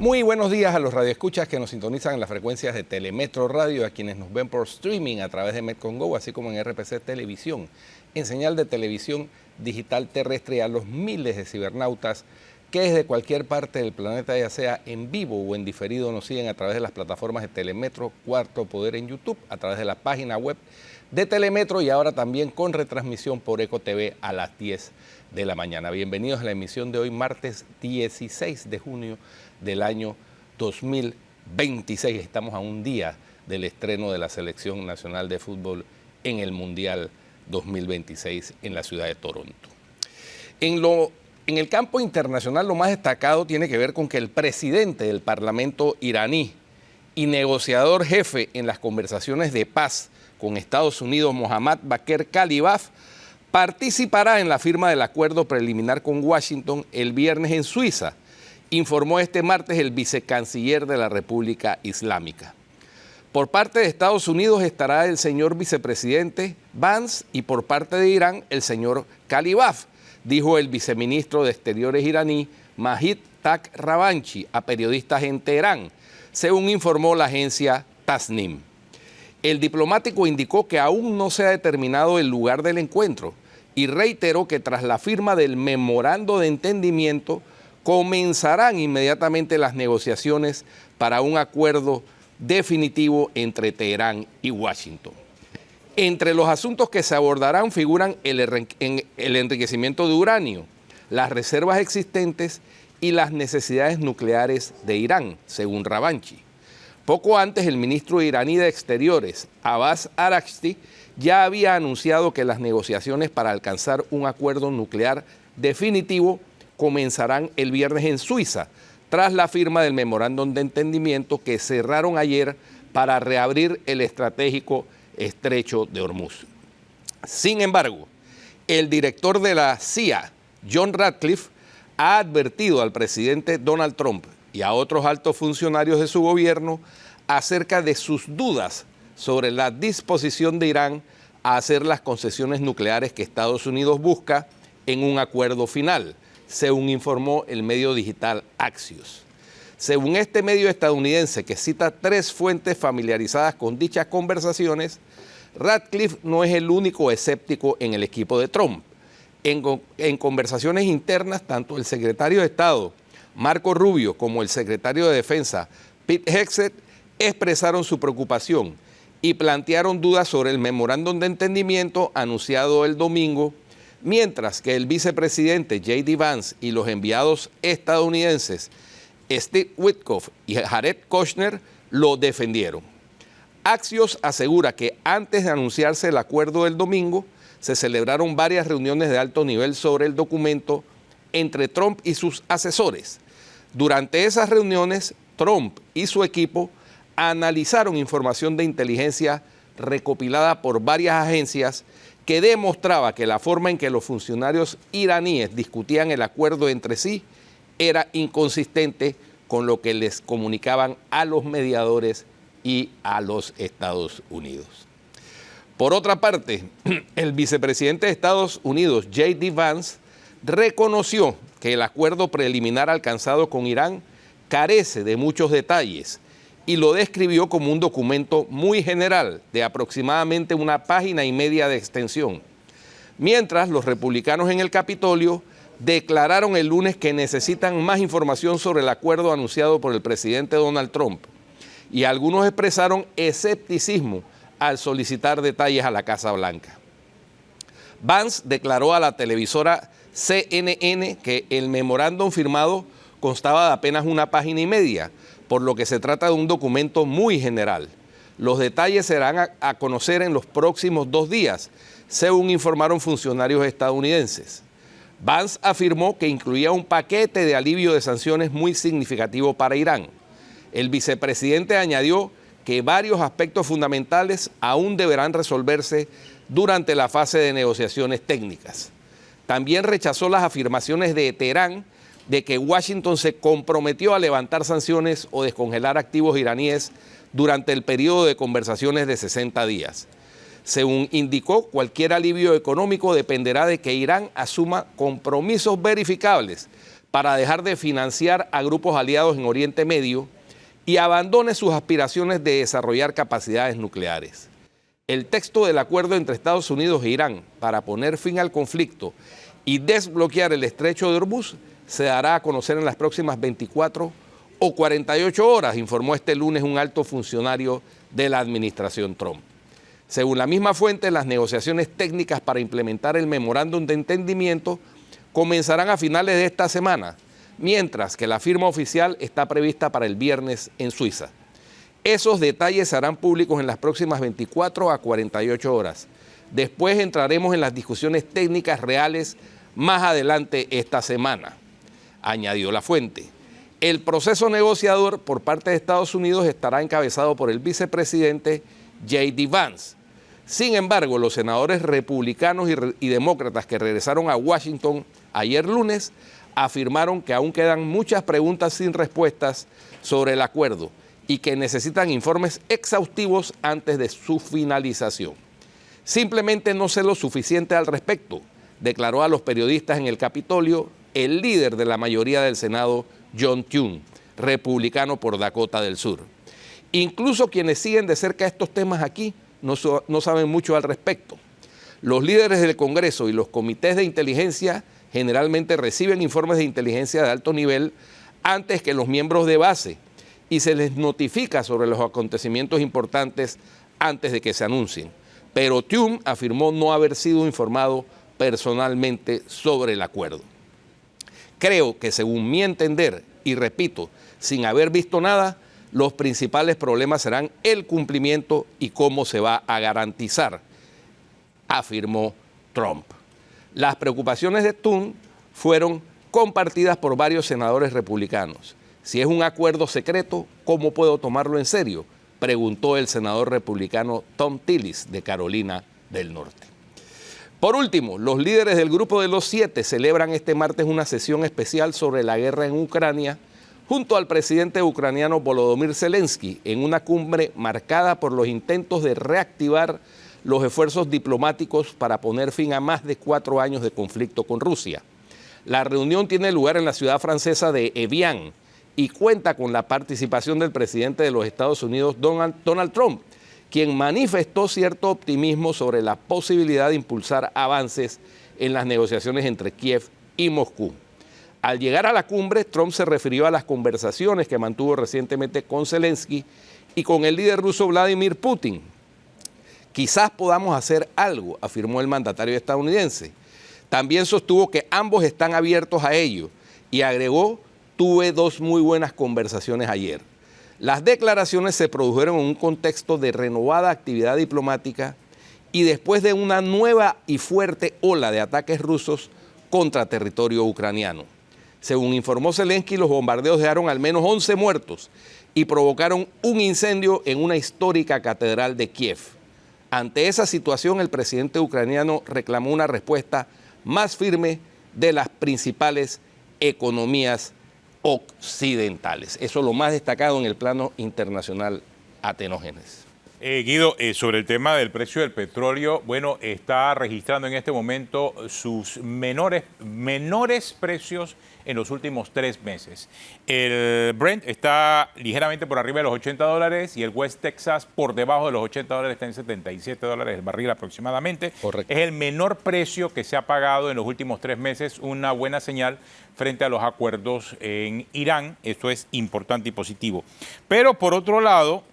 Muy buenos días a los radioescuchas que nos sintonizan en las frecuencias de Telemetro Radio, a quienes nos ven por streaming a través de Metcongo, así como en RPC Televisión, en señal de televisión digital terrestre, y a los miles de cibernautas que desde cualquier parte del planeta, ya sea en vivo o en diferido, nos siguen a través de las plataformas de Telemetro Cuarto Poder en YouTube, a través de la página web de Telemetro y ahora también con retransmisión por Eco TV a las 10 de la mañana. Bienvenidos a la emisión de hoy, martes 16 de junio del año 2026. Estamos a un día del estreno de la Selección Nacional de Fútbol en el Mundial 2026 en la ciudad de Toronto. En el campo internacional, lo más destacado tiene que ver con que el presidente del Parlamento iraní y negociador jefe en las conversaciones de paz con Estados Unidos, Mohammad Bakr Kalibaf, participará en la firma del acuerdo preliminar con Washington el viernes en Suiza, informó este martes el vicecanciller de la República Islámica. Por parte de Estados Unidos estará el señor vicepresidente Vance y por parte de Irán el señor Kalibaf, dijo el viceministro de Exteriores iraní Majid Takhravanchi a periodistas en Teherán, según informó la agencia Tasnim. El diplomático indicó que aún no se ha determinado el lugar del encuentro y reiteró que tras la firma del memorando de entendimiento comenzarán inmediatamente las negociaciones para un acuerdo definitivo entre Teherán y Washington. Entre los asuntos que se abordarán figuran el enriquecimiento de uranio, las reservas existentes y las necesidades nucleares de Irán, según Ravanchi. Poco antes, el ministro iraní de Exteriores, Abbas Araghchi, ya había anunciado que las negociaciones para alcanzar un acuerdo nuclear definitivo comenzarán el viernes en Suiza, tras la firma del memorándum de entendimiento que cerraron ayer para reabrir el estratégico estrecho de Hormuz. Sin embargo, el director de la CIA, John Ratcliffe, ha advertido al presidente Donald Trump y a otros altos funcionarios de su gobierno acerca de sus dudas sobre la disposición de Irán a hacer las concesiones nucleares que Estados Unidos busca en un acuerdo final, según informó el medio digital Axios. Según este medio estadounidense, que cita 3 fuentes familiarizadas con dichas conversaciones, Ratcliffe no es el único escéptico en el equipo de Trump. En conversaciones internas, tanto el secretario de Estado, Marco Rubio, como el secretario de Defensa, Pete Hegseth, expresaron su preocupación y plantearon dudas sobre el memorándum de entendimiento anunciado el domingo, mientras que el vicepresidente J.D. Vance y los enviados estadounidenses Steve Witkoff y Jared Kushner lo defendieron. Axios asegura que antes de anunciarse el acuerdo del domingo, se celebraron varias reuniones de alto nivel sobre el documento entre Trump y sus asesores. Durante esas reuniones, Trump y su equipo analizaron información de inteligencia recopilada por varias agencias que demostraba que la forma en que los funcionarios iraníes discutían el acuerdo entre sí era inconsistente con lo que les comunicaban a los mediadores y a los Estados Unidos. Por otra parte, el vicepresidente de Estados Unidos, J.D. Vance, reconoció que el acuerdo preliminar alcanzado con Irán carece de muchos detalles y lo describió como un documento muy general de aproximadamente 1,5 páginas de extensión. Mientras, los republicanos en el Capitolio declararon el lunes que necesitan más información sobre el acuerdo anunciado por el presidente Donald Trump y algunos expresaron escepticismo al solicitar detalles a la Casa Blanca. Vance declaró a la televisora CNN que el memorándum firmado constaba de apenas 1,5 páginas, por lo que se trata de un documento muy general. Los detalles serán a conocer en los próximos 2 días, según informaron funcionarios estadounidenses. Vance afirmó que incluía un paquete de alivio de sanciones muy significativo para Irán. El vicepresidente añadió que varios aspectos fundamentales aún deberán resolverse durante la fase de negociaciones técnicas. También rechazó las afirmaciones de Teherán de que Washington se comprometió a levantar sanciones o descongelar activos iraníes durante el periodo de conversaciones de 60 días. Según indicó, cualquier alivio económico dependerá de que Irán asuma compromisos verificables para dejar de financiar a grupos aliados en Oriente Medio y abandone sus aspiraciones de desarrollar capacidades nucleares. El texto del acuerdo entre Estados Unidos e Irán para poner fin al conflicto y desbloquear el estrecho de Hormuz se dará a conocer en las próximas 24 o 48 horas, informó este lunes un alto funcionario de la administración Trump. Según la misma fuente, las negociaciones técnicas para implementar el memorándum de entendimiento comenzarán a finales de esta semana, mientras que la firma oficial está prevista para el viernes en Suiza. Esos detalles se harán públicos en las próximas 24 a 48 horas. Después entraremos en las discusiones técnicas reales más adelante esta semana, añadió la fuente. El proceso negociador por parte de Estados Unidos estará encabezado por el vicepresidente J.D. Vance. Sin embargo, los senadores republicanos y demócratas que regresaron a Washington ayer lunes afirmaron que aún quedan muchas preguntas sin respuestas sobre el acuerdo y que necesitan informes exhaustivos antes de su finalización. Simplemente no sé lo suficiente al respecto, declaró a los periodistas en el Capitolio el líder de la mayoría del Senado, John Thune, republicano por Dakota del Sur. Incluso quienes siguen de cerca estos temas aquí no saben mucho al respecto. Los líderes del Congreso y los comités de inteligencia generalmente reciben informes de inteligencia de alto nivel antes que los miembros de base y se les notifica sobre los acontecimientos importantes antes de que se anuncien. Pero Thune afirmó no haber sido informado personalmente sobre el acuerdo. Creo que según mi entender, y repito, sin haber visto nada, los principales problemas serán el cumplimiento y cómo se va a garantizar, afirmó Trump. Las preocupaciones de Thune fueron compartidas por varios senadores republicanos. Si es un acuerdo secreto, ¿cómo puedo tomarlo en serio?, preguntó el senador republicano Thom Tillis de Carolina del Norte. Por último, los líderes del Grupo de los Siete celebran este martes una sesión especial sobre la guerra en Ucrania junto al presidente ucraniano Volodymyr Zelensky en una cumbre marcada por los intentos de reactivar los esfuerzos diplomáticos para poner fin a más de 4 años de conflicto con Rusia. La reunión tiene lugar en la ciudad francesa de Evian y cuenta con la participación del presidente de los Estados Unidos, Donald Trump, quien manifestó cierto optimismo sobre la posibilidad de impulsar avances en las negociaciones entre Kiev y Moscú. Al llegar a la cumbre, Trump se refirió a las conversaciones que mantuvo recientemente con Zelensky y con el líder ruso Vladimir Putin. Quizás podamos hacer algo, afirmó el mandatario estadounidense. También sostuvo que ambos están abiertos a ello y agregó: tuve 2 muy buenas conversaciones ayer. Las declaraciones se produjeron en un contexto de renovada actividad diplomática y después de una nueva y fuerte ola de ataques rusos contra territorio ucraniano. Según informó Zelensky, los bombardeos dejaron al menos 11 muertos y provocaron un incendio en una histórica catedral de Kiev. Ante esa situación, el presidente ucraniano reclamó una respuesta más firme de las principales economías occidentales. Eso es lo más destacado en el plano internacional, Atenógenes. Guido, sobre el tema del precio del petróleo, bueno, está registrando en este momento sus menores precios en los últimos 3 meses. El Brent está ligeramente por arriba de los $80 y el West Texas por debajo de los $80, está en $77 el barril aproximadamente. Correcto. Es el menor precio que se ha pagado en los últimos 3 meses, una buena señal frente a los acuerdos en Irán. Esto es importante y positivo. Pero por otro lado,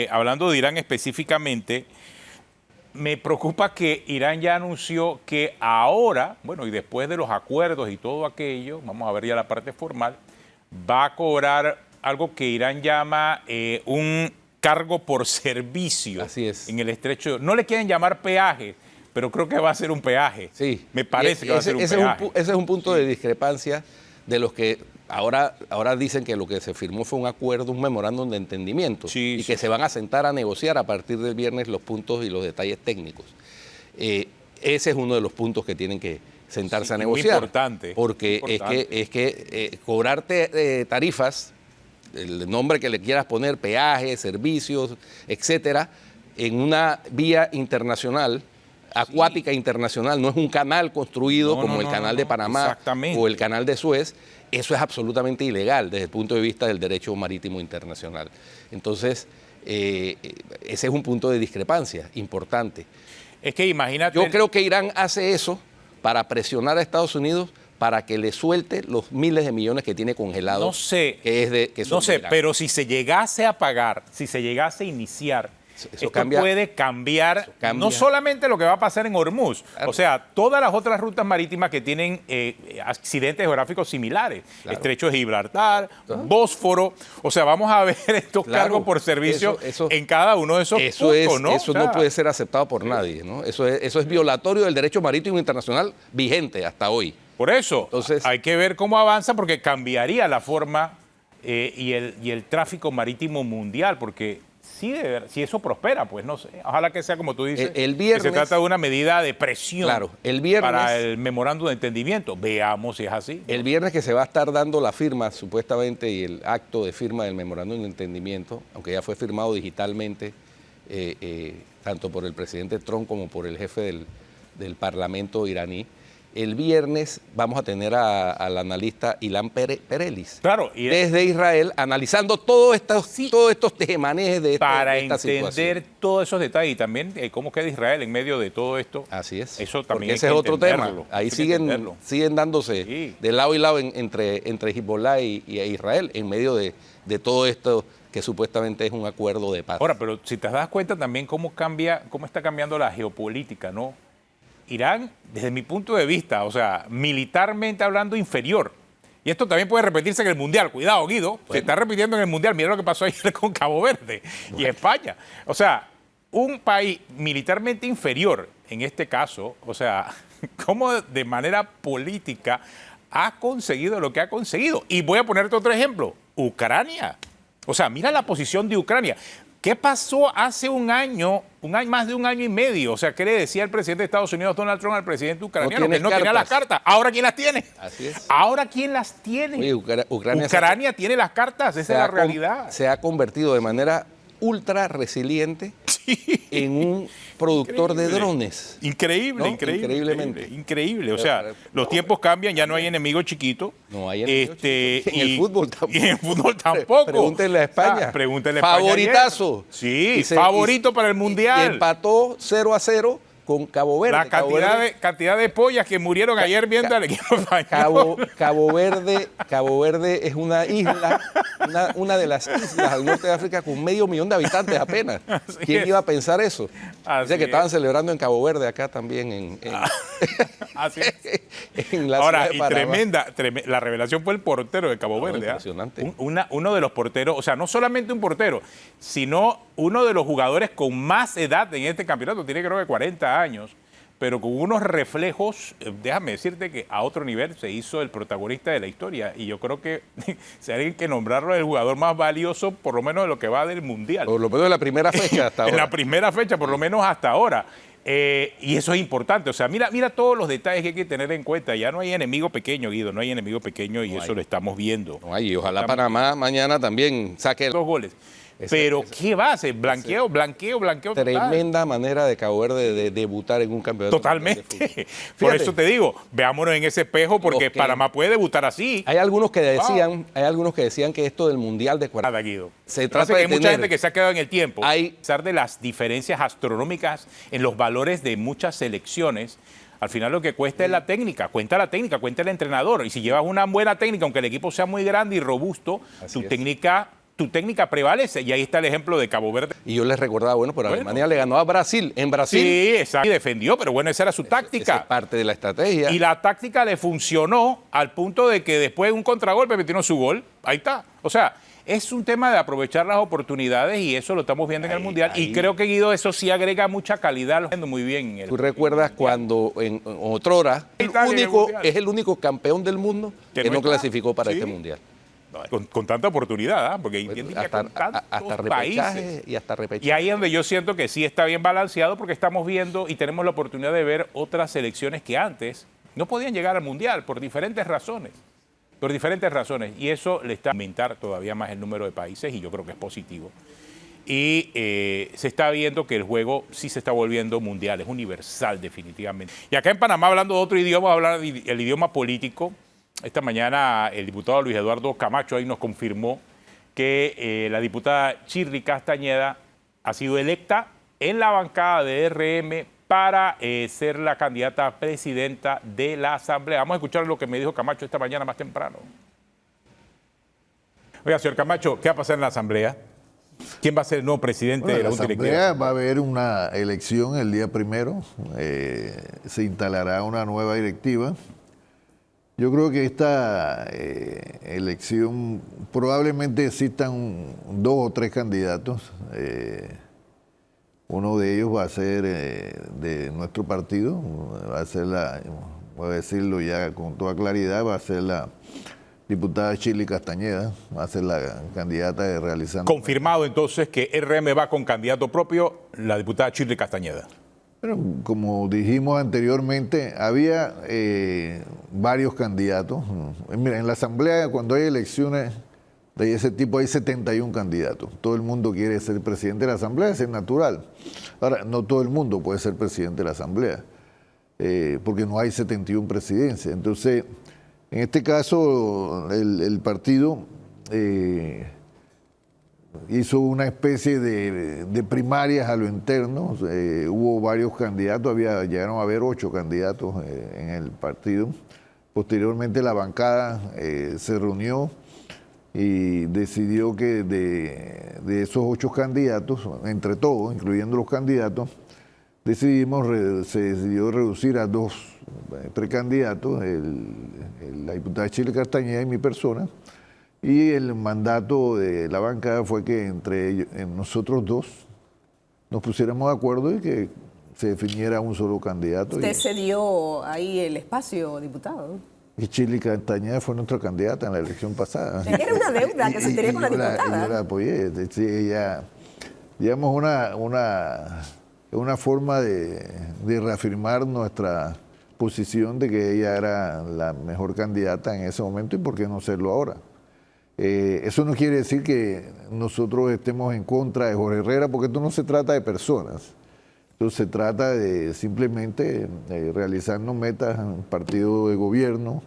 hablando de Irán específicamente, me preocupa que Irán ya anunció que ahora, bueno, y después de los acuerdos y todo aquello, vamos a ver ya la parte formal, va a cobrar algo que Irán llama un cargo por servicio. Así es. En el estrecho. No le quieren llamar peaje, pero creo que va a ser un peaje. Sí. Me parece que va a ser un peaje. Ese es un punto de discrepancia de los que ahora dicen que lo que se firmó fue un acuerdo, un memorándum de entendimiento, y que se van a sentar a negociar a partir del viernes los puntos y los detalles técnicos. Ese es uno de los puntos que tienen que sentarse a negociar. Muy importante. Porque es que cobrarte tarifas, el nombre que le quieras poner, peajes, servicios, etcétera, en una vía internacional acuática internacional, no es un canal construido como el canal de Panamá o el canal de Suez. Eso es absolutamente ilegal desde el punto de vista del derecho marítimo internacional. Entonces, ese es un punto de discrepancia importante. Es que imagínate... Yo creo que Irán hace eso para presionar a Estados Unidos para que le suelte los miles de millones que tiene congelados. No sé, pero si se llegase a pagar, si se llegase a iniciar, esto puede cambiar no solamente lo que va a pasar en Hormuz, claro, o sea, todas las otras rutas marítimas que tienen accidentes geográficos similares, claro, Estrecho de Gibraltar, claro, Bósforo, o sea, vamos a ver estos cargos por servicio en cada uno de esos puntos, ¿no? Eso no puede ser aceptado por nadie, ¿no? Eso es violatorio del derecho marítimo internacional vigente hasta hoy. Por eso, entonces, hay que ver cómo avanza porque cambiaría la forma y el tráfico marítimo mundial, porque si eso prospera, pues no sé, ojalá que sea como tú dices, el viernes, que se trata de una medida de presión, claro, el viernes, para el memorándum de entendimiento. Veamos si es así. El viernes que se va a estar dando la firma, supuestamente, y el acto de firma del memorándum de entendimiento, aunque ya fue firmado digitalmente, tanto por el presidente Trump como por el jefe del Parlamento iraní. El viernes vamos a tener al analista Ilan Perelis, claro, desde Israel, analizando todos estos tejemanejes de para esta entender situación, todos esos detalles y también cómo queda Israel en medio de todo esto. Así es. Eso también ese es otro tema. Ahí siguen dándose de lado y lado entre Hezbollah y Israel en medio de todo esto que supuestamente es un acuerdo de paz. Ahora, pero si te das cuenta también cómo está cambiando la geopolítica, ¿no? Irán, desde mi punto de vista, o sea, militarmente hablando, inferior. Y esto también puede repetirse en el Mundial. Cuidado, Guido, bueno, se está repitiendo en el Mundial. Mira lo que pasó ayer con Cabo Verde y España. O sea, un país militarmente inferior, en este caso, o sea, cómo de manera política ha conseguido lo que ha conseguido. Y voy a ponerte otro ejemplo, Ucrania. O sea, mira la posición de Ucrania. ¿Qué pasó hace más de un año y medio? O sea, ¿qué le decía el presidente de Estados Unidos, Donald Trump, al presidente ucraniano? Que no tenía las cartas. ¿Ahora quién las tiene? Así es. ¿Ahora quién las tiene? Oye, Ucrania tiene las cartas, esa es la realidad. Se ha convertido de manera ultra resiliente en un productor de drones. Increíble, ¿no? Increíblemente. Increíble. O sea, los tiempos cambian, ya no hay enemigo chiquito. No hay enemigo chiquito. En el fútbol tampoco. Y en el fútbol tampoco. Pregúntenle a España. Pregúntenle a Favoritazo. Sí, favorito para el Mundial. Y empató 0-0 con Cabo Verde. La cantidad de pollas que murieron ayer viendo al equipo español. Cabo Verde es una isla, una de las islas al norte de África con 500.000 de habitantes apenas. ¿Quién iba a pensar eso? Dice que estaban celebrando en Cabo Verde acá también Así es. en la Ahora, ciudad de Panamá. tremenda, la revelación fue el portero de Cabo Verde. Impresionante. Uno de los porteros, o sea, no solamente un portero, sino uno de los jugadores con más edad en este campeonato, tiene creo que 40 años, pero con unos reflejos, déjame decirte que a otro nivel se hizo el protagonista de la historia, y yo creo que si hay que nombrarlo el jugador más valioso, por lo menos de lo que va del Mundial. Por lo menos de la primera fecha hasta ahora. En la primera fecha, por lo menos hasta ahora. Y eso es importante, o sea, mira todos los detalles que hay que tener en cuenta. Ya no hay enemigo pequeño, Guido, no hay enemigo pequeño y eso lo estamos viendo. No hay, y ojalá Panamá mañana también saque 2 goles. Pero ¿qué va a hacer? Blanqueo. Tremenda manera de Cabo Verde de debutar en un campeonato. Totalmente. Por eso te digo, veámonos en ese espejo porque Panamá puede debutar así. Hay algunos que decían que esto del Mundial de 40. Guido. Se trata de hay mucha gente que se ha quedado en el tiempo. A Hay pesar de las diferencias astronómicas en los valores de muchas selecciones, al final lo que cuesta es la técnica, cuenta el entrenador. Y si llevas una buena técnica, aunque el equipo sea muy grande y robusto, tu técnica prevalece. Y ahí está el ejemplo de Cabo Verde. Y yo les recordaba, Alemania le ganó a Brasil. En Brasil. Sí, exacto. Y defendió, pero bueno, esa era su táctica. Esa es parte de la estrategia. Y la táctica le funcionó al punto de que después de un contragolpe metieron su gol. Ahí está. O sea, es un tema de aprovechar las oportunidades y eso lo estamos viendo en el Mundial. Y creo que, Guido, eso sí agrega mucha calidad. Lo muy bien. ¿Tú recuerdas cuando en otrora es el único campeón del mundo que no clasificó para este Mundial? Con tanta oportunidad, porque hasta repechaje y hasta repechaje. Y ahí es donde yo siento que sí está bien balanceado porque estamos viendo y tenemos la oportunidad de ver otras selecciones que antes no podían llegar al Mundial por diferentes razones. Y eso le está a aumentar todavía más el número de países y yo creo que es positivo. y se está viendo que el juego sí se está volviendo mundial, es universal definitivamente. Y acá en Panamá, hablando de otro idioma, vamos a hablar del idioma político. Esta mañana el diputado Luis Eduardo Camacho ahí nos confirmó que la diputada Shirley Castañeda ha sido electa en la bancada de RM para ser la candidata a presidenta de la Asamblea. Vamos a escuchar lo que me dijo Camacho esta mañana más temprano. Oiga, señor Camacho, ¿qué va a pasar en la Asamblea? ¿Quién va a ser el nuevo presidente de la Junta Directiva? En la Asamblea va a haber una elección el día 1. Se instalará una nueva directiva. Yo creo que esta elección probablemente existan 2 o 3 candidatos. Uno de ellos va a ser de nuestro partido, va a ser voy a decirlo ya con toda claridad, va a ser la diputada Shirley Castañeda, va a ser la candidata de realizando. Confirmado entonces que RM va con candidato propio, la diputada Shirley Castañeda. Pero como dijimos anteriormente, había varios candidatos. Mira, en la Asamblea, cuando hay elecciones de ese tipo, hay 71 candidatos. Todo el mundo quiere ser presidente de la Asamblea, es natural. Ahora, no todo el mundo puede ser presidente de la Asamblea, porque no hay 71 presidencias. Entonces, en este caso, el partido hizo una especie de primarias a lo interno. Hubo varios candidatos, llegaron a haber 8 candidatos en el partido. Posteriormente la bancada se reunió y decidió que de esos 8 candidatos, entre todos, incluyendo los candidatos, se decidió reducir a 2 precandidatos, la diputada Shirley Castañeda y mi persona, y el mandato de la bancada fue que entre nosotros 2 nos pusiéramos de acuerdo y que se definiera un solo candidato. Usted se dio ahí el espacio, diputado. Y Shirley Castañeda fue nuestra candidata en la elección pasada. Era una deuda que se tenía con la diputada. Yo la apoyé. Sí, ella, digamos, una forma de reafirmar nuestra posición de que ella era la mejor candidata en ese momento y por qué no serlo ahora. Eso no quiere decir que nosotros estemos en contra de Jorge Herrera, porque esto no se trata de personas. Esto se trata de simplemente realizarnos metas en un partido de gobierno.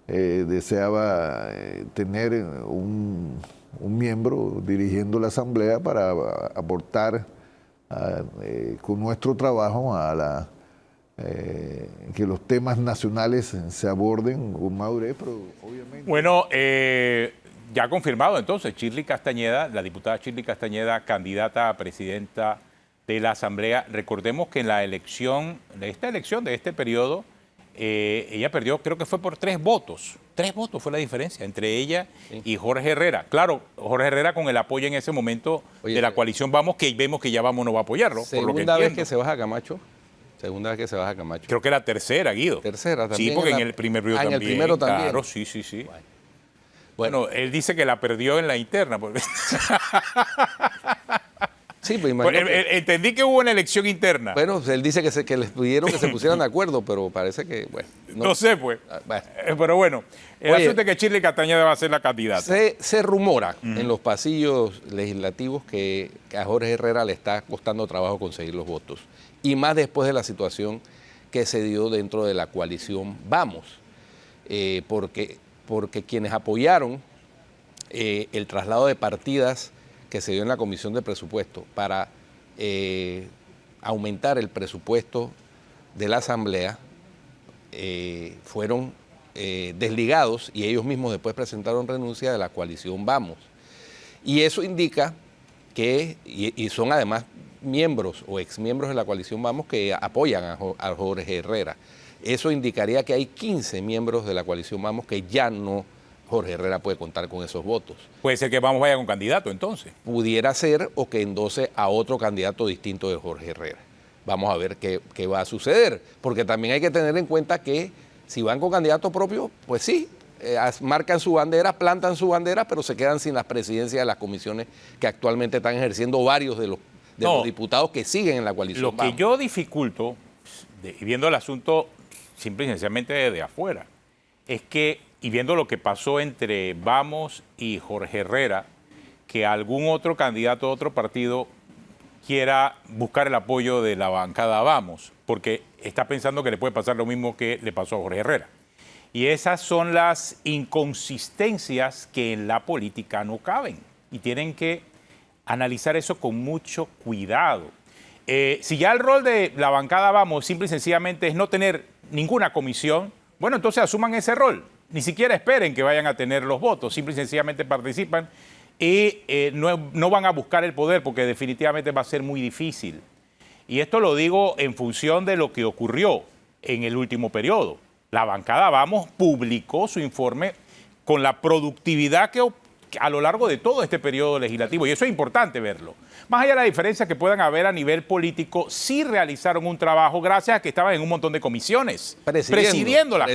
Deseaba tener un miembro dirigiendo la Asamblea para aportar con nuestro trabajo a que los temas nacionales se aborden con madurez, pero obviamente... Bueno, ya confirmado entonces, Shirley Castañeda, la diputada Shirley Castañeda, candidata a presidenta de la Asamblea. Recordemos que en la elección, de este periodo, ella perdió, creo que fue por 3 votos. 3 votos fue la diferencia entre ella y Jorge Herrera. Claro, Jorge Herrera con el apoyo en ese momento de la coalición Vamos, que vemos que ya Vamos no va a apoyarlo. Segunda vez que se baja Camacho. Segunda vez que se baja Camacho. Creo que la tercera, Guido. Tercera también. Sí, porque en el primer periodo también. En el primero también. Claro, sí. Bueno, él dice que la perdió en la interna. Porque... Sí, pues imagínate. Entendí que hubo una elección interna. Bueno, él dice que les pidieron que se pusieran de acuerdo, pero parece que, bueno. No sé, pues. Bueno. Pero bueno, el asunto es que Shirley Castañeda va a ser la candidata. Se rumora en los pasillos legislativos que a Jorge Herrera le está costando trabajo conseguir los votos. Y más después de la situación que se dio dentro de la coalición Vamos. Porque quienes apoyaron el traslado de partidas que se dio en la Comisión de Presupuesto para aumentar el presupuesto de la Asamblea fueron desligados y ellos mismos después presentaron renuncia de la coalición Vamos. Y eso indica que, y son además miembros o exmiembros de la coalición Vamos que apoyan a Jorge Herrera. Eso indicaría que hay 15 miembros de la coalición Vamos que ya no Jorge Herrera puede contar con esos votos. Puede ser que Vamos vaya con candidato entonces. Pudiera ser o que endose a otro candidato distinto de Jorge Herrera. Vamos a ver qué va a suceder, porque también hay que tener en cuenta que si van con candidato propio, pues sí, marcan su bandera, plantan su bandera, pero se quedan sin las presidencias de las comisiones que actualmente están ejerciendo varios de los diputados que siguen en la coalición. Lo que yo dificulto, viendo el asunto simple y sencillamente desde afuera, es que, y viendo lo que pasó entre Vamos y Jorge Herrera, que algún otro candidato de otro partido quiera buscar el apoyo de la bancada Vamos, porque está pensando que le puede pasar lo mismo que le pasó a Jorge Herrera. Y esas son las inconsistencias que en la política no caben y tienen que analizar eso con mucho cuidado. Si ya el rol de la bancada Vamos simple y sencillamente es no tener ninguna comisión, bueno, entonces asuman ese rol. Ni siquiera esperen que vayan a tener los votos, simple y sencillamente participan y no van a buscar el poder porque definitivamente va a ser muy difícil. Y esto lo digo en función de lo que ocurrió en el último periodo. La bancada Vamos publicó su informe con la productividad que a lo largo de todo este periodo legislativo, y eso es importante verlo. Más allá de la diferencia que puedan haber a nivel político, sí realizaron un trabajo gracias a que estaban en un montón de comisiones, presidiendo las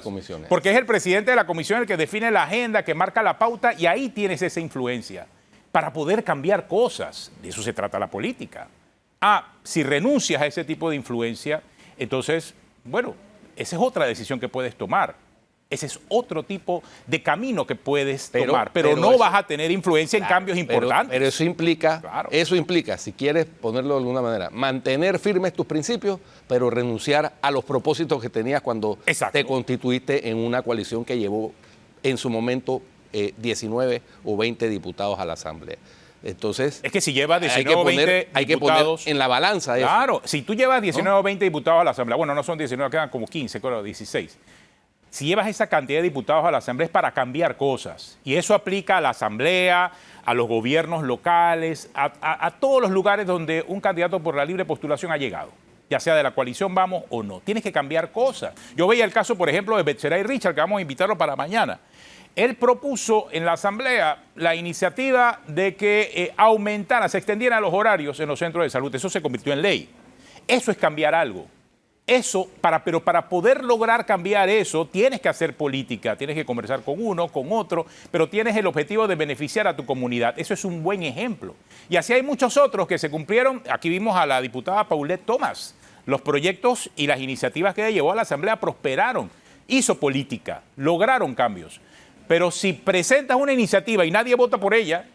comisiones. Porque es el presidente de la comisión el que define la agenda, que marca la pauta, y ahí tienes esa influencia para poder cambiar cosas. De eso se trata la política. Si renuncias a ese tipo de influencia, entonces, bueno, esa es otra decisión que puedes tomar. Ese es otro tipo de camino que puedes tomar, pero no vas a tener influencia en cambios importantes. Pero eso implica, si quieres ponerlo de alguna manera, mantener firmes tus principios, pero renunciar a los propósitos que tenías cuando te constituiste en una coalición que llevó en su momento 19 o 20 diputados a la Asamblea. Entonces, es que si llevas 19 o 20 diputados... Hay que poner en la balanza eso. Claro, si tú llevas 19 o 20 diputados a la Asamblea, bueno, no son 19, quedan como 15, creo, 16. Si llevas esa cantidad de diputados a la Asamblea es para cambiar cosas. Y eso aplica a la Asamblea, a los gobiernos locales, a todos los lugares donde un candidato por la libre postulación ha llegado, ya sea de la coalición Vamos o no. Tienes que cambiar cosas. Yo veía el caso, por ejemplo, de Betcheray Richard, que vamos a invitarlo para mañana. Él propuso en la Asamblea la iniciativa de que se extendieran los horarios en los centros de salud. Eso se convirtió en ley. Eso es cambiar algo. Pero para poder lograr cambiar eso, tienes que hacer política, tienes que conversar con uno, con otro, pero tienes el objetivo de beneficiar a tu comunidad. Eso es un buen ejemplo. Y así hay muchos otros que se cumplieron. Aquí vimos a la diputada Paulette Thomas. Los proyectos y las iniciativas que ella llevó a la Asamblea prosperaron. Hizo política, lograron cambios. Pero si presentas una iniciativa y nadie vota por ella,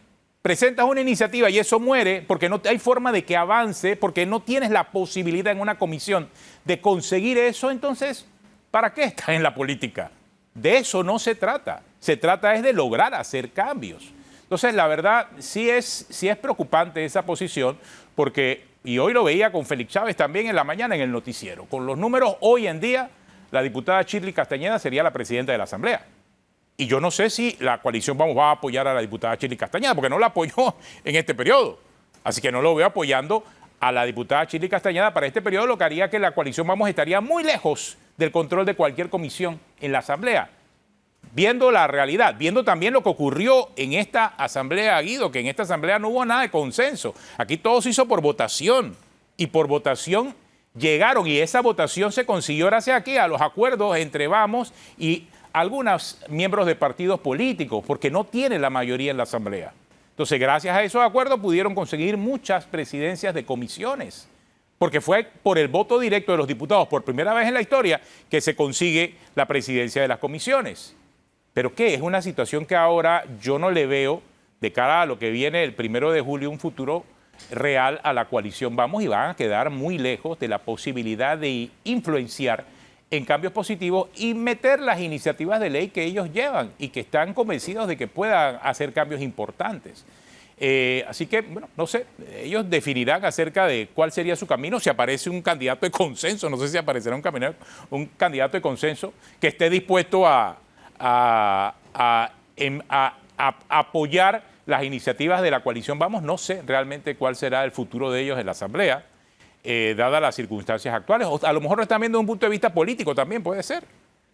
presentas una iniciativa y eso muere porque no hay forma de que avance, porque no tienes la posibilidad en una comisión de conseguir eso, entonces, ¿para qué estás en la política? De eso no se trata. Se trata es de lograr hacer cambios. Entonces, la verdad, sí es preocupante esa posición, porque, y hoy lo veía con Félix Chávez también en la mañana en el noticiero, con los números hoy en día, la diputada Shirley Castañeda sería la presidenta de la Asamblea. Y yo no sé si la coalición Vamos va a apoyar a la diputada Shirley Castañeda, porque no la apoyó en este periodo. Así que no lo veo apoyando a la diputada Shirley Castañeda para este periodo, lo que haría que la coalición Vamos estaría muy lejos del control de cualquier comisión en la Asamblea. Viendo la realidad, viendo también lo que ocurrió en esta Asamblea, Guido, que en esta Asamblea no hubo nada de consenso. Aquí todo se hizo por votación y por votación llegaron y esa votación se consiguió gracias aquí a los acuerdos entre Vamos y algunos miembros de partidos políticos, porque no tienen la mayoría en la Asamblea. Entonces, gracias a esos acuerdos pudieron conseguir muchas presidencias de comisiones, porque fue por el voto directo de los diputados, por primera vez en la historia, que se consigue la presidencia de las comisiones. ¿Pero qué? Es una situación que ahora yo no le veo de cara a lo que viene el 1 de julio, un futuro real a la coalición Vamos, y van a quedar muy lejos de la posibilidad de influenciar en cambios positivos y meter las iniciativas de ley que ellos llevan y que están convencidos de que puedan hacer cambios importantes. Así que, bueno, no sé, ellos definirán acerca de cuál sería su camino, si aparece un candidato de consenso, no sé si aparecerá un candidato de consenso que esté dispuesto a apoyar las iniciativas de la coalición Vamos. No sé realmente cuál será el futuro de ellos en la Asamblea, dadas las circunstancias actuales. O a lo mejor lo están viendo desde un punto de vista político también, puede ser.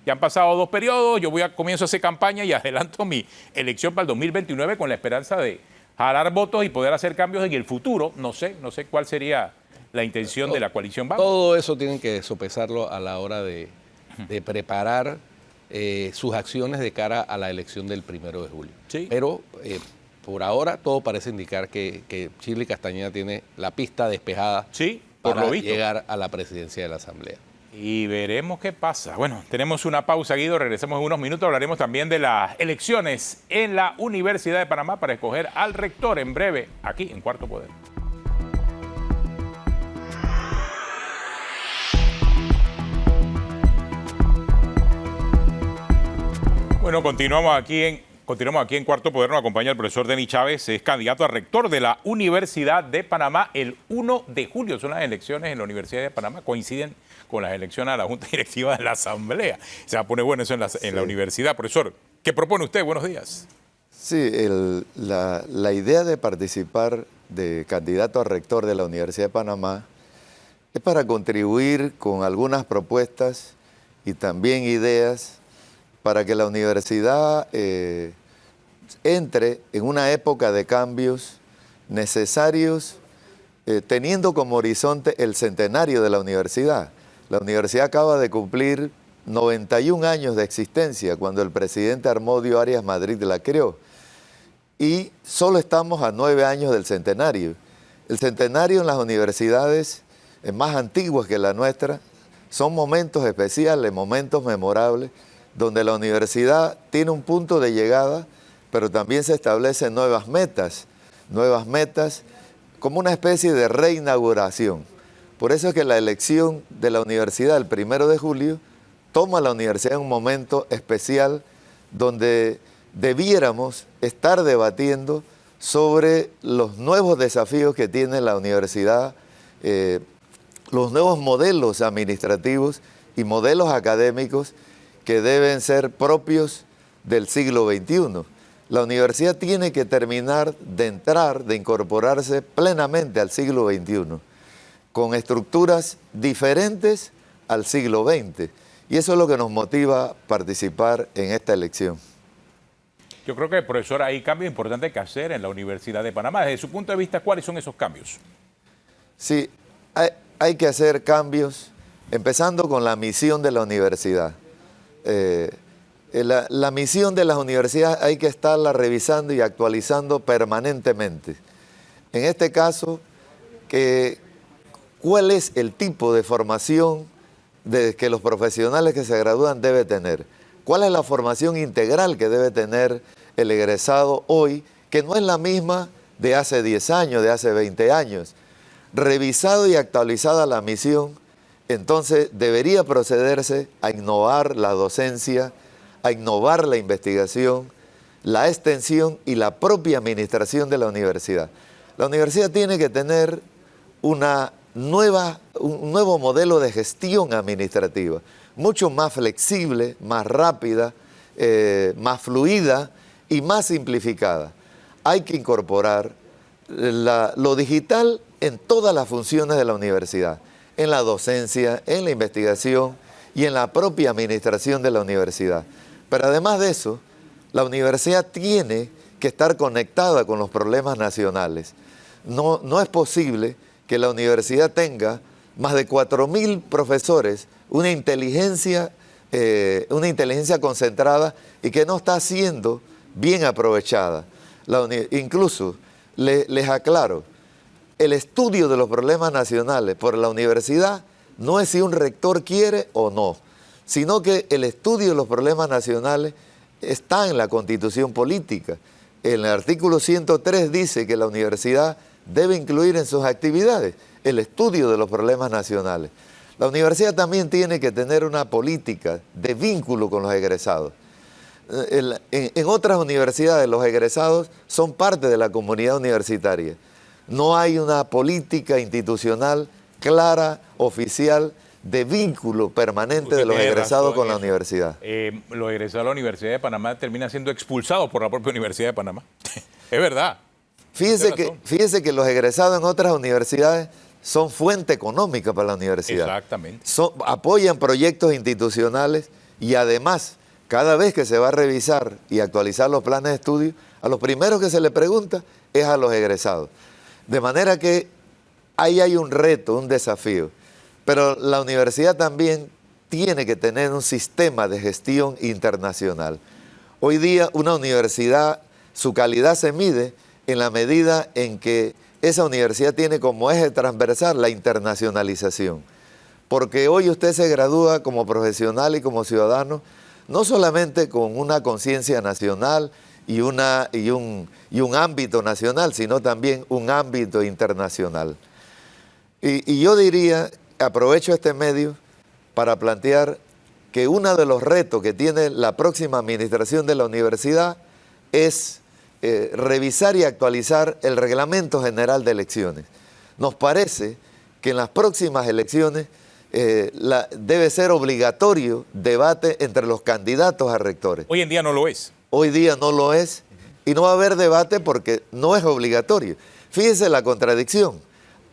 Ya han pasado 2 periodos, yo comienzo a hacer campaña y adelanto mi elección para el 2029 con la esperanza de jalar votos y poder hacer cambios en el futuro. No sé cuál sería la intención de la coalición Vamos. Todo eso tienen que sopesarlo a la hora de preparar sus acciones de cara a la elección del 1 de julio. Sí. Pero por ahora todo parece indicar que Shirley Castañeda tiene la pista despejada, sí, por para lo visto, llegar a la presidencia de la Asamblea. Y veremos qué pasa. Bueno, tenemos una pausa, Guido, regresamos en unos minutos, hablaremos también de las elecciones en la Universidad de Panamá para escoger al rector en breve, aquí en Cuarto Poder. Bueno, continuamos aquí en Cuarto Poder. Nos acompaña el profesor Denis Chávez, es candidato a rector de la Universidad de Panamá el 1 de julio. Son las elecciones en la Universidad de Panamá, coinciden con las elecciones a la Junta Directiva de la Asamblea. Se va a poner bueno eso en la universidad. Profesor, ¿qué propone usted? Buenos días. Sí, la idea de participar de candidato a rector de la Universidad de Panamá es para contribuir con algunas propuestas y también ideas para que la universidad entre en una época de cambios necesarios, teniendo como horizonte el centenario de la universidad. La universidad acaba de cumplir 91 años de existencia cuando el presidente Harmodio Arias Madrid la creó. Y solo estamos a 9 años del centenario. El centenario en las universidades más antiguas que la nuestra son momentos especiales, momentos memorables, donde la universidad tiene un punto de llegada, pero también se establecen nuevas metas como una especie de reinauguración. Por eso es que la elección de la universidad el 1 de julio toma a la universidad en un momento especial donde debiéramos estar debatiendo sobre los nuevos desafíos que tiene la universidad, los nuevos modelos administrativos y modelos académicos que deben ser propios del siglo XXI. La universidad tiene que terminar de incorporarse plenamente al siglo XXI, con estructuras diferentes al siglo XX. Y eso es lo que nos motiva a participar en esta elección. Yo creo que, profesor, hay cambios importantes que hacer en la Universidad de Panamá. Desde su punto de vista, ¿cuáles son esos cambios? Sí, hay que hacer cambios, empezando con la misión de la universidad. La misión de las universidades hay que estarla revisando y actualizando permanentemente. En este caso, ¿cuál es el tipo de formación que los profesionales que se gradúan deben tener? ¿Cuál es la formación integral que debe tener el egresado hoy, que no es la misma de hace 10 años, de hace 20 años? Revisado y actualizada la misión, entonces debería procederse a innovar la docencia, a innovar la investigación, la extensión y la propia administración de la universidad. La universidad tiene que tener un nuevo modelo de gestión administrativa, mucho más flexible, más rápida, más fluida y más simplificada. Hay que incorporar lo digital en todas las funciones de la universidad, en la docencia, en la investigación y en la propia administración de la universidad. Pero además de eso, la universidad tiene que estar conectada con los problemas nacionales. No es posible que la universidad tenga más de 4.000 profesores, una inteligencia concentrada y que no está siendo bien aprovechada. Incluso, les aclaro, el estudio de los problemas nacionales por la universidad no es si un rector quiere o no, sino que el estudio de los problemas nacionales está en la Constitución política. En el artículo 103 dice que la universidad debe incluir en sus actividades el estudio de los problemas nacionales. La universidad también tiene que tener una política de vínculo con los egresados. En otras universidades los egresados son parte de la comunidad universitaria. No hay una política institucional clara, oficial, de vínculo permanente de los egresados con la universidad. Los egresados de la Universidad de Panamá terminan siendo expulsados por la propia Universidad de Panamá. Es verdad. Fíjese que los egresados en otras universidades son fuente económica para la universidad. Exactamente. Apoyan proyectos institucionales y además, cada vez que se va a revisar y actualizar los planes de estudio, a los primeros que se le pregunta es a los egresados. De manera que ahí hay un reto, un desafío. Pero la universidad también tiene que tener un sistema de gestión internacional. Hoy día una universidad, su calidad se mide en la medida en que esa universidad tiene como eje transversal la internacionalización. porque hoy usted se gradúa como profesional y como ciudadano, no solamente con una conciencia nacional y un ámbito nacional, sino también un ámbito internacional. Y yo diría, aprovecho este medio para plantear que uno de los retos que tiene la próxima administración de la universidad es revisar y actualizar el Reglamento General de Elecciones. Nos parece que en las próximas elecciones debe ser obligatorio debate entre los candidatos a rectores. Hoy en día no lo es. Hoy día no lo es y no va a haber debate porque no es obligatorio. Fíjese la contradicción.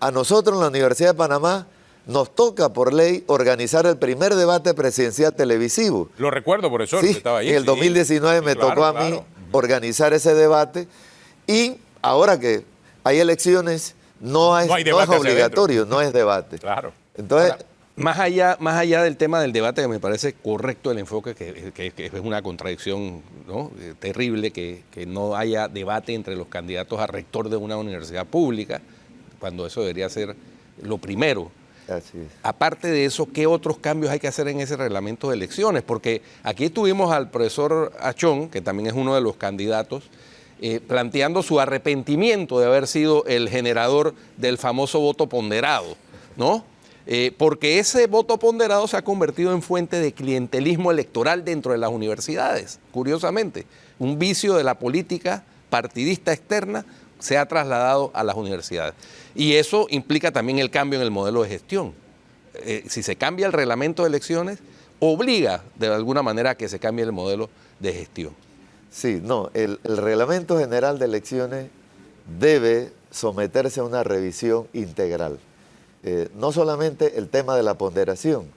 A nosotros en la Universidad de Panamá nos toca por ley organizar el primer debate presidencial televisivo. Lo recuerdo, profesor, Sí, que estaba ahí. en el 2019 sí, me claro, tocó a mí claro. organizar ese debate y ahora que hay elecciones no es hay debate hacia obligatorio, no es debate. Claro. Entonces, Más allá del tema del debate, que me parece correcto el enfoque, que es una contradicción, ¿no? Terrible que no haya debate entre los candidatos a rector de una universidad pública, cuando eso debería ser lo primero. así es. Aparte de eso, ¿qué otros cambios hay que hacer en ese reglamento de elecciones? Porque aquí tuvimos al profesor Achón, que también es uno de los candidatos, planteando su arrepentimiento de haber sido el generador del famoso voto ponderado, ¿no? Porque ese voto ponderado se ha convertido en fuente de clientelismo electoral dentro de las universidades, curiosamente. Un vicio de la política partidista externa se ha trasladado a las universidades. Y eso implica también el cambio en el modelo de gestión. Si se cambia el reglamento de elecciones, obliga de alguna manera a que se cambie el modelo de gestión. Sí, no, el Reglamento General de Elecciones debe someterse a una revisión integral. No solamente el tema de la ponderación,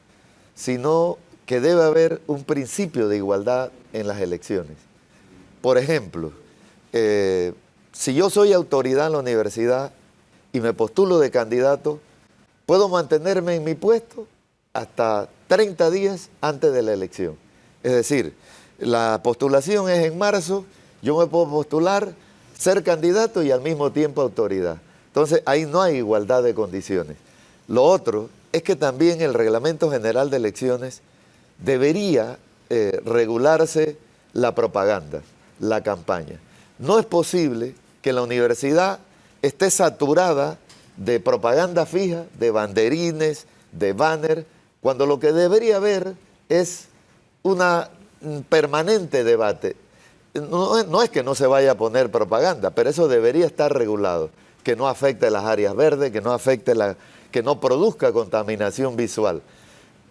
sino que debe haber un principio de igualdad en las elecciones. Por ejemplo, si yo soy autoridad en la universidad y me postulo de candidato, puedo mantenerme en mi puesto hasta 30 días antes de la elección. Es decir, la postulación es en marzo, yo me puedo postular, ser candidato y al mismo tiempo autoridad. Entonces, ahí no hay igualdad de condiciones. Lo otro es que también el Reglamento General de Elecciones debería regularse la propaganda, la campaña. No es posible que la universidad esté saturada de propaganda fija, de banderines, de banner, cuando lo que debería haber es un permanente debate. No es que no se vaya a poner propaganda, pero eso debería estar regulado, que no afecte las áreas verdes, que no afecte que no produzca contaminación visual.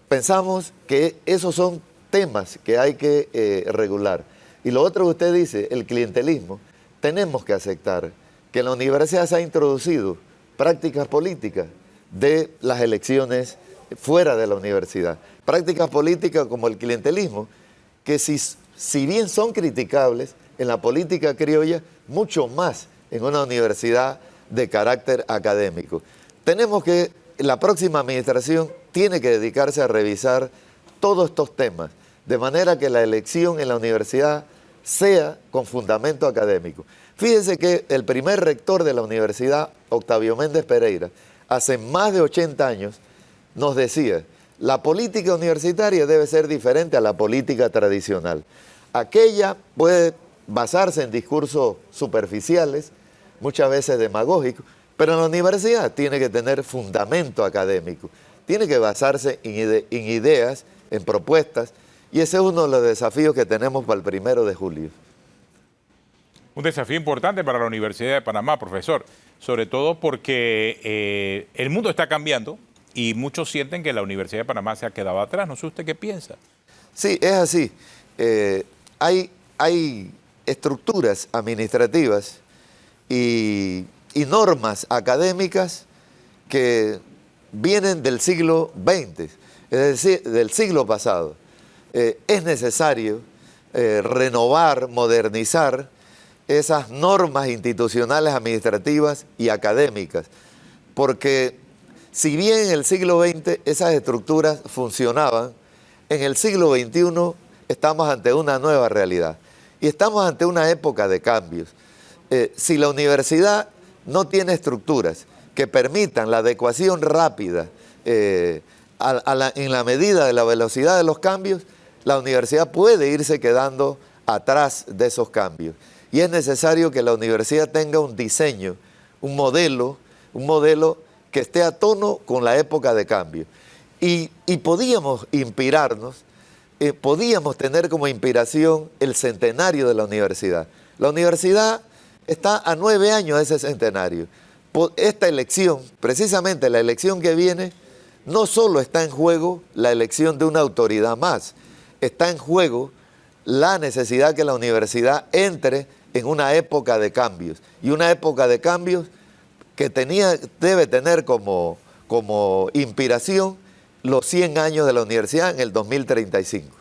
Pensamos que esos son temas que hay que regular. Y lo otro que usted dice, el clientelismo, tenemos que aceptar que en la universidad se ha introducido prácticas políticas de las elecciones fuera de la universidad. Prácticas políticas como el clientelismo, que si bien son criticables en la política criolla, mucho más en una universidad de carácter académico. La próxima administración tiene que dedicarse a revisar todos estos temas, de manera que la elección en la universidad sea con fundamento académico. Fíjense que el primer rector de la universidad, Octavio Méndez Pereira, hace más de 80 años, nos decía, la política universitaria debe ser diferente a la política tradicional. Aquella puede basarse en discursos superficiales, muchas veces demagógicos, pero en la universidad tiene que tener fundamento académico, tiene que basarse en ideas, en propuestas, y ese es uno de los desafíos que tenemos para el 1 de julio. Un desafío importante para la Universidad de Panamá, profesor, sobre todo porque el mundo está cambiando y muchos sienten que la Universidad de Panamá se ha quedado atrás. No sé usted qué piensa. Sí, es así. Hay estructuras administrativas y normas académicas que vienen del siglo XX, es decir, del siglo pasado. Es necesario renovar, modernizar esas normas institucionales, administrativas y académicas, porque si bien en el siglo XX esas estructuras funcionaban, en el siglo XXI estamos ante una nueva realidad y estamos ante una época de cambios. Si la universidad no tiene estructuras que permitan la adecuación rápida en la medida de la velocidad de los cambios, la universidad puede irse quedando atrás de esos cambios. Y es necesario que la universidad tenga un diseño, un modelo que esté a tono con la época de cambio. Y podíamos inspirarnos, podíamos tener como inspiración el centenario de la universidad. La universidad está a 9 años de ese centenario. Esta elección, precisamente la elección que viene, no solo está en juego la elección de una autoridad más, está en juego la necesidad que la universidad entre en una época de cambios. Y una época de cambios que debe tener como inspiración los 100 años de la universidad en el 2035.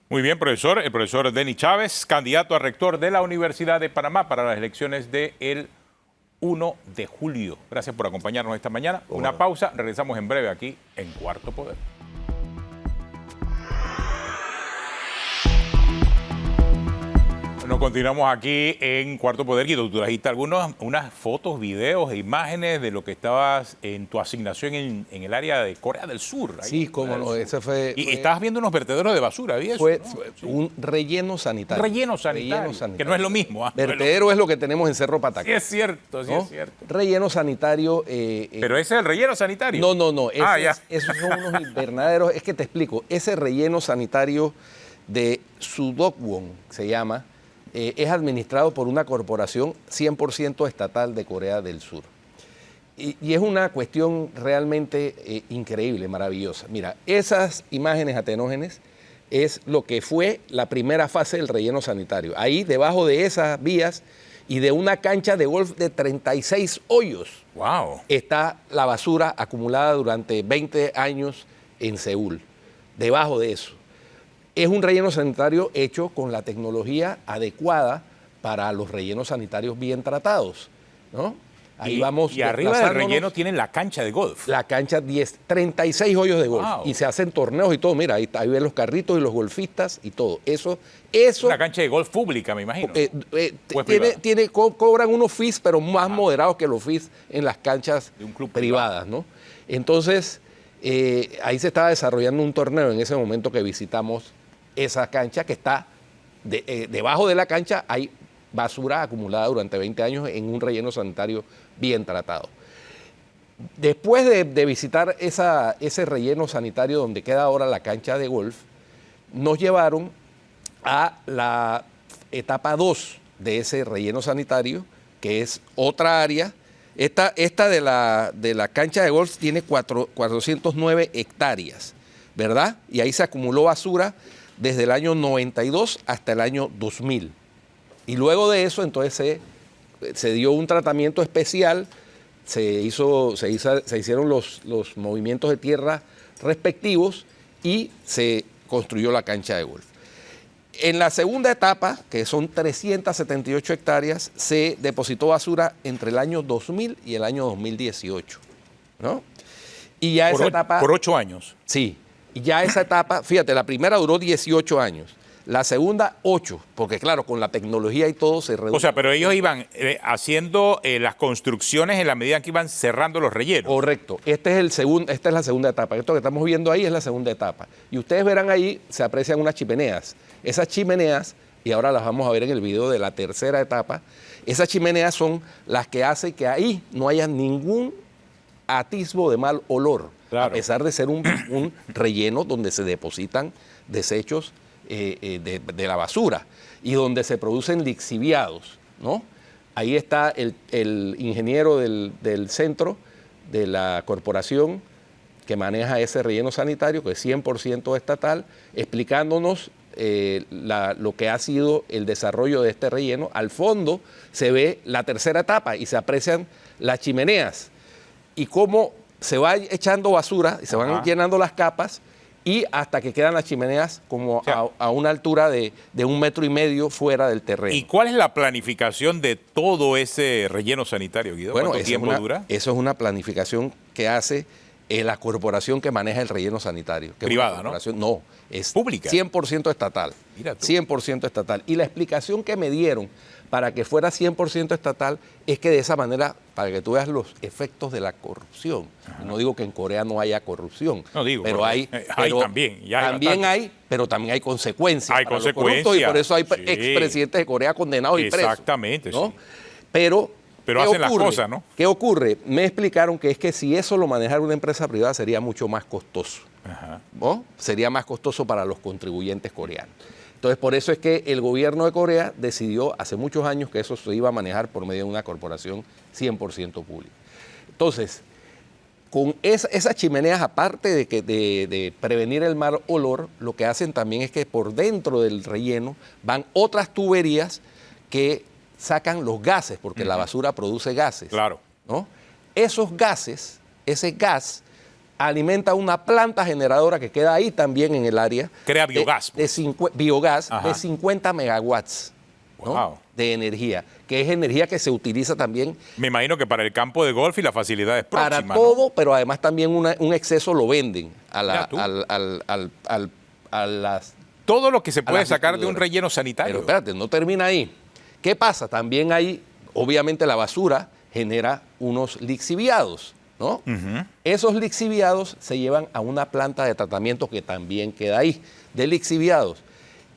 Muy bien, profesor. El profesor Denis Chávez, candidato a rector de la Universidad de Panamá para las elecciones del 1 de julio. Gracias por acompañarnos esta mañana. Una pausa, regresamos en breve aquí en Cuarto Poder. Bueno, continuamos aquí en Cuarto Poder. Guido, tú trajiste unas fotos, videos e imágenes de lo que estabas en tu asignación en el área de Corea del Sur. Sí, cómo no, ese fue... Y estabas viendo unos vertederos de basura, ¿vi eso? Fue ¿no? un relleno sanitario. Relleno sanitario, que no es lo mismo. Vertedero es lo que tenemos en Cerro Patacón. Sí es cierto, sí ¿no? es cierto. Relleno sanitario... Pero ese es el relleno sanitario. No. Ya. Esos son unos invernaderos. Es que te explico. Ese relleno sanitario de Sudokgwon, se llama, es administrado por una corporación 100% estatal de Corea del Sur. Y es una cuestión realmente increíble, maravillosa. Mira, esas imágenes atenógenes es lo que fue la primera fase del relleno sanitario. Ahí, debajo de esas vías y de una cancha de golf de 36 hoyos, Wow. está la basura acumulada durante 20 años en Seúl. Debajo de eso. Es un relleno sanitario hecho con la tecnología adecuada para los rellenos sanitarios bien tratados, ¿no? Ahí vamos. Y arriba del desplazándonos. relleno tienen la cancha de golf. La cancha 36 hoyos de golf. Wow. Y se hacen torneos y todo. Mira, ahí ven los carritos y los golfistas y todo. Eso. Una cancha de golf pública, me imagino. ¿O es cobran unos fees, pero más moderados que los fees en las canchas De un club privadas, ¿no? Entonces, ahí se estaba desarrollando un torneo en ese momento que visitamos esa cancha que está debajo de la cancha. Hay basura acumulada durante 20 años en un relleno sanitario bien tratado. Después de visitar ese relleno sanitario donde queda ahora la cancha de golf, nos llevaron a la etapa 2 de ese relleno sanitario, que es otra área. Esta de la cancha de golf tiene 409 hectáreas, ¿verdad? Y ahí se acumuló basura desde el año 92 hasta el año 2000. Y luego de eso, entonces, se dio un tratamiento especial, se hicieron los movimientos de tierra respectivos y se construyó la cancha de golf. En la segunda etapa, que son 378 hectáreas, se depositó basura entre el año 2000 y el año 2018, ¿no? Y ya esa etapa... Por 8 años. Sí, y ya esa etapa, fíjate, la primera duró 18 años, la segunda 8, porque claro, con la tecnología y todo se redujo. O sea, pero ellos iban haciendo las construcciones en la medida que iban cerrando los rellenos. Correcto, esta es la segunda etapa. Esto que estamos viendo ahí es la segunda etapa. Y ustedes verán ahí, se aprecian unas chimeneas. Esas chimeneas, y ahora las vamos a ver en el video de la tercera etapa, esas chimeneas son las que hacen que ahí no haya ningún atisbo de mal olor, claro, a pesar de ser un relleno donde se depositan desechos de la basura y donde se producen lixiviados, ¿no? Ahí está el ingeniero del centro de la corporación que maneja ese relleno sanitario, que es 100% estatal, explicándonos lo que ha sido el desarrollo de este relleno. Al fondo se ve la tercera etapa y se aprecian las chimeneas y cómo se va echando basura y se van llenando las capas y hasta que quedan las chimeneas como o sea, a una altura de 1,5 metros fuera del terreno. ¿Y cuál es la planificación de todo ese relleno sanitario, Guido? Bueno, ¿Cuánto tiempo dura? Eso es una planificación que hace la corporación que maneja el relleno sanitario. Que Privada, ¿no? No, es pública. 100% estatal. Mira tú. 100% estatal. Y la explicación que me dieron para que fuera 100% estatal, es que de esa manera, para que tú veas los efectos de la corrupción. No digo que en Corea no haya corrupción, No digo, pero hay también, y hay también bastante. hay, pero también hay consecuencias. Hay para los consecuencias, corruptos, y por eso hay sí. expresidentes de Corea condenados y presos. Exactamente, ¿no? sí. Pero ¿qué hacen las cosas, ¿no? ¿Qué ocurre? Me explicaron que es que si eso lo manejara una empresa privada sería mucho más costoso. ¿No? Sería más costoso para los contribuyentes coreanos. Entonces, por eso es que el gobierno de Corea decidió hace muchos años que eso se iba a manejar por medio de una corporación 100% pública. Entonces, con esas chimeneas, aparte de prevenir el mal olor, lo que hacen también es que por dentro del relleno van otras tuberías que sacan los gases, porque la basura produce gases. Claro. ¿No? Esos gases, ese gas, alimenta una planta generadora que queda ahí también en el área. Crea biogás. Biogás Ajá. de 50 megawatts, ¿no? Wow. De energía, que es energía que se utiliza también Me imagino que para el campo de golf y las facilidades próximas. para todo, pero además también un exceso lo venden a, Mira tú. a las... Todo lo que se puede las sacar de un distribuidoras. relleno sanitario. Pero espérate, no termina ahí. ¿Qué pasa? También hay, obviamente la basura genera unos lixiviados, ¿no? Esos lixiviados se llevan a una planta de tratamiento que también queda ahí, de lixiviados.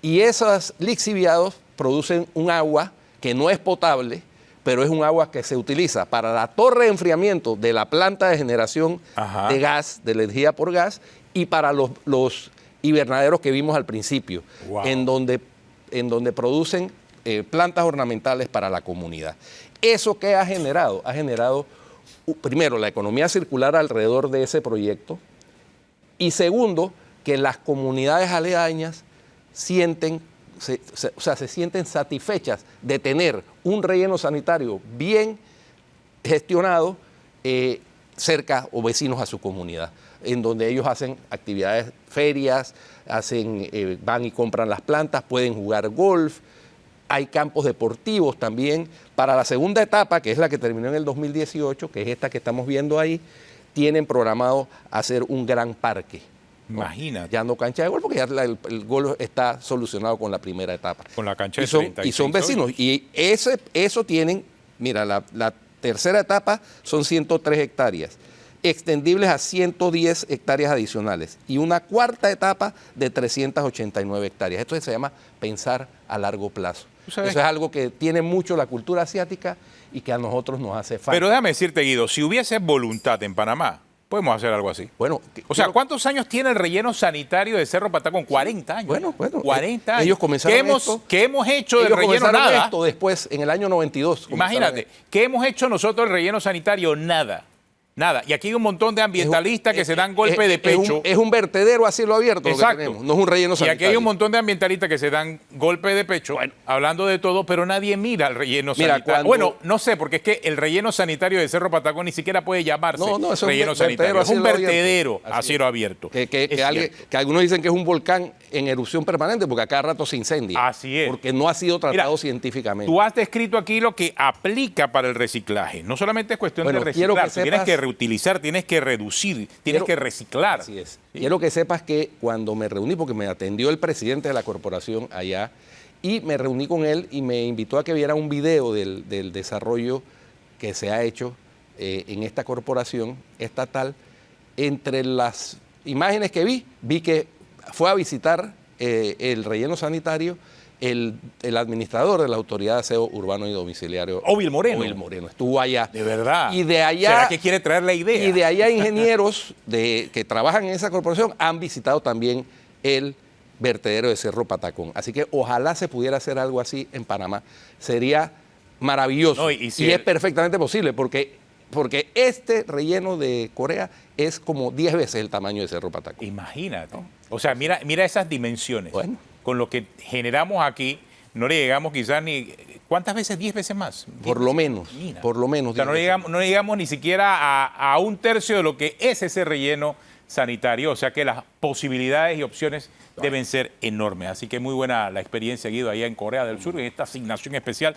Y esos lixiviados producen un agua que no es potable, pero es un agua que se utiliza para la torre de enfriamiento de la planta de generación Ajá. de gas, de energía por gas, y para los hibernaderos que vimos al principio, Wow. en donde producen plantas ornamentales para la comunidad. ¿Eso qué ha generado? Ha generado, primero, la economía circular alrededor de ese proyecto, y segundo, que las comunidades aledañas se sienten satisfechas de tener un relleno sanitario bien gestionado cerca o vecinos a su comunidad, en donde ellos hacen actividades, ferias, van y compran las plantas, pueden jugar golf. Hay campos deportivos también. Para la segunda etapa, que es la que terminó en el 2018, que es esta que estamos viendo ahí, tienen programado hacer un gran parque. ¿no? Imagínate. Ya no cancha de golf, porque ya el golf está solucionado con la primera etapa. Con la cancha de Y son 36 vecinos. Y eso tienen, mira, la tercera etapa son 103 hectáreas, extendibles a 110 hectáreas adicionales, y una cuarta etapa de 389 hectáreas. Esto se llama pensar a largo plazo. Eso es algo que tiene mucho la cultura asiática y que a nosotros nos hace falta. Pero déjame decirte, Guido, si hubiese voluntad en Panamá, podemos hacer algo así. Bueno, O sea, ¿cuántos años tiene el relleno sanitario de Cerro Patacón? 40 años. Bueno, 40 años. ellos comenzaron ¿Qué hemos hecho del ellos relleno? comenzaron Nada. esto después, en el año 92. Imagínate, ¿qué hemos hecho nosotros del relleno sanitario? Nada. Nada. Y aquí hay un montón de ambientalistas que se dan golpe de pecho. Es un vertedero a cielo abierto lo que Exacto. tenemos, no es un relleno Y sanitario. aquí hay un montón de ambientalistas que se dan golpe de pecho, hablando de todo, pero nadie mira el relleno Mira, sanitario. Bueno, no sé, porque es que el relleno sanitario de Cerro Patacón ni siquiera puede llamarse No, eso es un relleno vertedero sanitario. a Es un cielo abierto. vertedero Así a es. cielo abierto. Que algunos dicen que es un volcán en erupción permanente, porque a cada rato se incendia. Así es. Porque no ha sido tratado Mira, científicamente. Tú has descrito aquí lo que aplica para el reciclaje. No solamente es cuestión Bueno, de quiero reciclar, que tú tienes sepas- que reutilizar, tienes que reducir, tienes que reciclar. Así es. ¿Sí? Quiero que sepas que cuando me reuní, porque me atendió el presidente de la corporación allá, y me reuní con él y me invitó a que viera un video del desarrollo que se ha hecho en esta corporación estatal. Entre las imágenes que vi que fue a visitar el relleno sanitario el administrador de la Autoridad de Aseo Urbano y Domiciliario. Ovil Moreno. Ovil Moreno. Estuvo allá. De verdad. Y de allá... ¿Será que quiere traer la idea? Y de allá ingenieros que trabajan en esa corporación han visitado también el vertedero de Cerro Patacón. Así que ojalá se pudiera hacer algo así en Panamá. Sería maravilloso. No, y es perfectamente posible porque este relleno de Corea es como 10 veces el tamaño de Cerro Patacón. Imagínate. O sea, mira esas dimensiones. Bueno. Con lo que generamos aquí, no le llegamos quizás ni... ¿Cuántas veces? 10 veces más. Por lo menos. Mira. Por lo menos. O sea, 10 veces. no llegamos ni siquiera a un tercio de lo que es ese relleno sanitario. O sea que las posibilidades y opciones deben ser enormes. Así que muy buena la experiencia, Guido, allá en Corea del Sur, en esta asignación especial.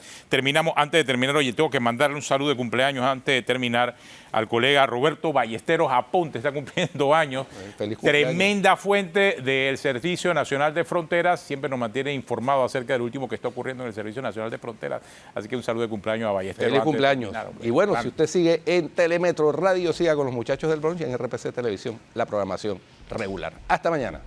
Antes de terminar, oye, tengo que mandarle un saludo de cumpleaños antes de terminar al colega Roberto Ballesteros Aponte, está cumpliendo años. Feliz cumpleaños. Tremenda fuente del Servicio Nacional de Fronteras, siempre nos mantiene informados acerca del último que está ocurriendo en el Servicio Nacional de Fronteras. Así que un saludo de cumpleaños a Ballesteros. Feliz antes de cumpleaños. terminar, hombre. Y bueno, Claro. si usted sigue en Telemetro Radio, siga con los muchachos del Bronx y en RPC Televisión, la programación regular. Hasta mañana.